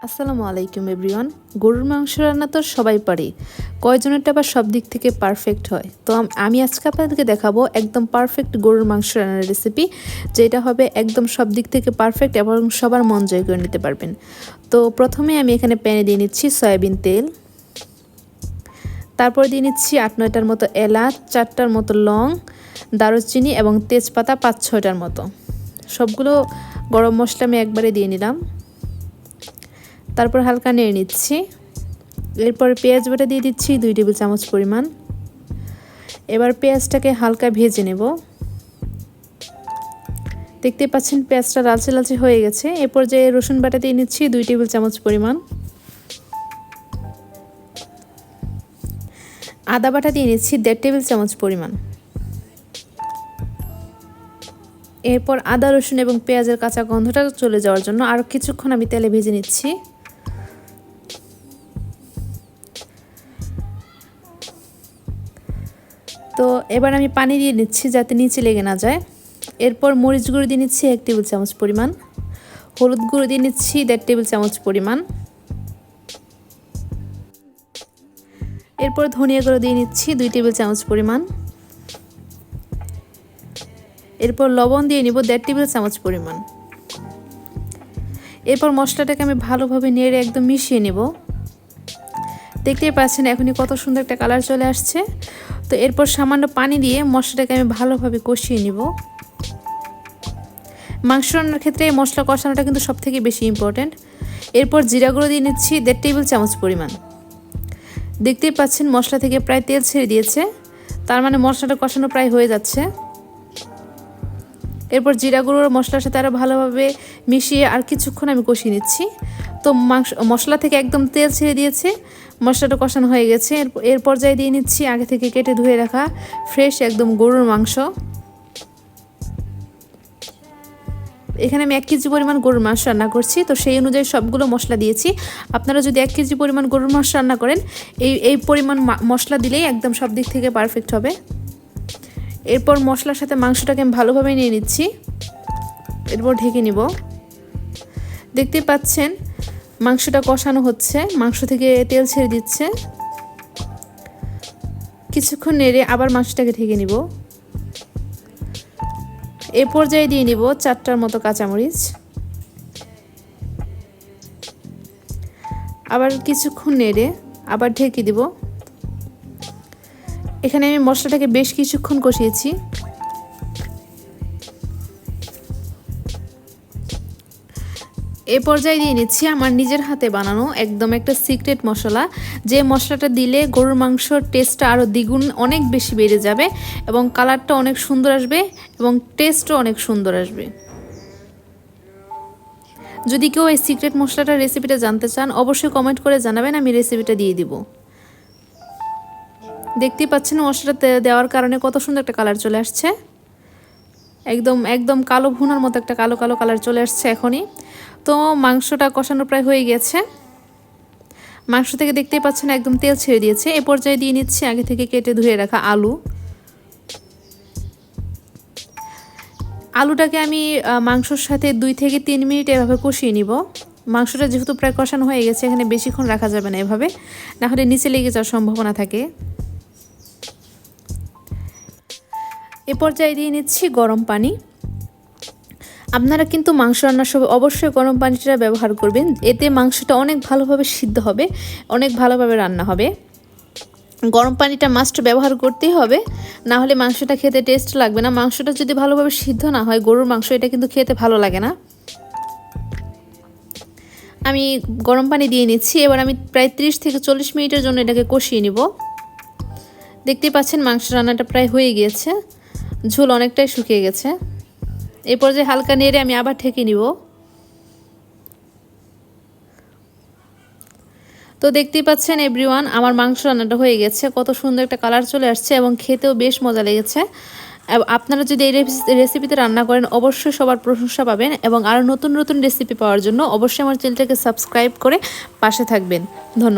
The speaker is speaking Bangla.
আসসালামু আলাইকুম এভরিওয়ান। গরুর মাংস রান্না তো সবাই পারে, কয়জনেরটা আবার সব দিক থেকে পারফেক্ট হয়। তো আমি আজকে আপনাদেরকে দেখাবো একদম পারফেক্ট গরুর মাংস রান্নার রেসিপি, যেটা হবে একদম সব দিক থেকে পারফেক্ট এবং সবার মন জয় করে নিতে পারবেন। তো প্রথমে আমি এখানে প্যানে দিয়ে নিচ্ছি সয়াবিন তেল, তারপর দিয়ে নিচ্ছি 8-9টার মতো এলাচ, 4টার মতো লং, দারুচিনি এবং তেজপাতা 5-6টার মতো। সবগুলো গরম মশলা আমি একবারে দিয়ে নিলাম, তারপর হালকা নেড়ে নিচ্ছি। এরপর পেঁয়াজ বাটা দিয়ে দিচ্ছি 2 টেবিল চামচ পরিমাণ। এবার পেঁয়াজটাকে হালকা ভেজে নেব। দেখতে পাচ্ছেন পেঁয়াজটা লালচে লালচে হয়ে গেছে। এরপর যে রসুন বাটা দিয়ে নিচ্ছি 2 টেবিল চামচ পরিমাণ। আদা বাটা দিয়ে নিচ্ছি 1.5 টেবিল চামচ পরিমাণ। এরপর আদা রসুন এবং পেঁয়াজের কাঁচা গন্ধটা চলে যাওয়ার জন্য আরও কিছুক্ষণ আমি তেলে ভেজে নিচ্ছি। তো এবার আমি পানি দিয়ে নিচ্ছি যাতে নিচে লেগে না যায়। এরপর মরিচ গুঁড়ো দিয়ে নিচ্ছি 1 টেবিল চামচ পরিমাণ, হলুদ গুঁড়ো দিয়ে নিচ্ছি 1.5 টেবিল চামচ পরিমাণ। এরপর ধনিয়া গুঁড়ো দিয়ে নিচ্ছি 2 টেবিল চামচ পরিমাণ। এরপর লবণ দিয়ে নিব 1.5 টেবিল চামচ পরিমাণ। এরপর মশলাটাকে আমি ভালোভাবে নেড়ে একদম মিশিয়ে নেব। দেখতেই পাচ্ছেন এখনই কত সুন্দর একটা কালার চলে আসছে। তো এরপর সামান্য পানি দিয়ে মশলাটাকে আমি ভালোভাবে কষিয়ে নিব। মাংস রান্নার ক্ষেত্রে এই মশলা কষানোটা কিন্তু সবথেকে বেশি ইম্পর্ট্যান্ট। এরপর জিরা গুঁড়ো দিয়ে নিচ্ছি 1.5 টেবিল চামচ পরিমাণ। দেখতেই পাচ্ছেন মশলা থেকে প্রায় তেল ছেড়ে দিয়েছে, তার মানে মশলাটা কষানো প্রায় হয়ে যাচ্ছে। এরপর জিরা গুঁড়োর মশলার সাথে আরও ভালোভাবে মিশিয়ে আর কিছুক্ষণ আমি কষিয়ে নিচ্ছি। তো মশলা থেকে একদম তেল ছেড়ে দিয়েছে, মশলাটা কষানো হয়ে গেছে। এর পর্যায়ে দিয়ে নিচ্ছি আগে থেকে কেটে ধুয়ে রাখা ফ্রেশ একদম গরুর মাংস। এখানে আমি 1 কেজি পরিমাণ গরুর মাংস রান্না করছি, তো সেই অনুযায়ী সবগুলো মশলা দিয়েছি। আপনারা যদি 1 কেজি পরিমাণ গরুর মাংস রান্না করেন এই পরিমাণ মশলা দিলেই একদম সব দিক থেকে পারফেক্ট হবে। এরপর মশলার সাথে মাংসটাকে আমি ভালোভাবে নিয়ে নিচ্ছি। এরপর ঢেকে নিব। দেখতে পাচ্ছেন মাংসটা কষানো হচ্ছে, মাংস থেকে তেল ছেড়ে দিচ্ছে। কিছুক্ষণ নেড়ে আবার মাংসটাকে ঢেকে নিব। এ পর্যায়ে দিয়ে নিব 4টার মতো কাঁচামরিচ। আবার কিছুক্ষণ নেড়ে আবার ঢেকে দিব। এখানে আমি মশলাটাকে বেশ কিছুক্ষণ কষিয়েছি। এ পর্যায়ে দিয়ে নিচ্ছি আমার নিজের হাতে বানানো একদম একটা সিক্রেট মশলা, যে মশলাটা দিলে গরুর মাংসর টেস্টটা আরও দ্বিগুণ অনেক বেশি বেড়ে যাবে এবং কালারটা অনেক সুন্দর আসবে এবং টেস্টও অনেক সুন্দর আসবে। যদি কেউ এই সিক্রেট মশলাটার রেসিপিটা জানতে চান অবশ্যই কমেন্ট করে জানাবেন, আমি রেসিপিটা দিয়ে দিব। দেখতেই পাচ্ছেন মশলাটা দেওয়ার কারণে কত সুন্দর একটা কালার চলে আসছে, একদম কালো ভুনার মতো একটা কালো কালো কালার চলে আসছে এখনই। তো মাংসটা কষানো প্রায় হয়ে গেছে। মাংস থেকে দেখতেই পাচ্ছেন একদম তেল ছেড়ে দিয়েছে। এ পর্যায়ে দিয়ে নিচ্ছি আগে থেকে কেটে ধুয়ে রাখা আলু। আলুটাকে আমি মাংসর সাথে 2 থেকে 3 মিনিট এভাবে কষিয়ে নিব। মাংসটা যেহেতু প্রায় কষানো হয়ে গেছে, এখানে বেশিক্ষণ রাখা যাবে না এভাবে, না হলে নিচে লেগে যাওয়ার সম্ভাবনা থাকে। এ পর্যায়ে দিয়ে নিচ্ছি গরম পানি। আপনারা কিন্তু মাংস রান্নার সময় অবশ্যই গরম পানিটা ব্যবহার করবেন, এতে মাংসটা অনেক ভালোভাবে সিদ্ধ হবে, অনেক ভালোভাবে রান্না হবে। গরম পানিটা মাস্ট ব্যবহার করতেই হবে, না হলে মাংসটা খেতে টেস্ট লাগবে না। মাংসটা যদি ভালোভাবে সিদ্ধ না হয় গরুর মাংস, এটা কিন্তু খেতে ভালো লাগে না। আমি গরম পানি দিয়ে নিচ্ছি। এবার আমি প্রায় 30 থেকে 40 মিনিটের জন্য এটাকে কষিয়ে নিব। দেখতেই পাচ্ছেন মাংস রান্নাটা প্রায় হয়ে গিয়েছে, ঝোল অনেকটাই শুকিয়ে গেছে। এরপর যে হালকা নেড়ে আমি আবার ঢেকে নিব। তো দেখতেই পাচ্ছেন এভরিওয়ান আমার মাংস রান্নাটা হয়ে গেছে, কত সুন্দর একটা কালার চলে আসছে এবং খেতেও বেশ মজা লেগেছে। আপনারা যদি এই রেসিপিতে রান্না করেন অবশ্যই সবার প্রশংসা পাবেন এবং আরও নতুন নতুন রেসিপি পাওয়ার জন্য অবশ্যই আমার চ্যানেলটাকে সাবস্ক্রাইব করে পাশে থাকবেন। ধন্যবাদ।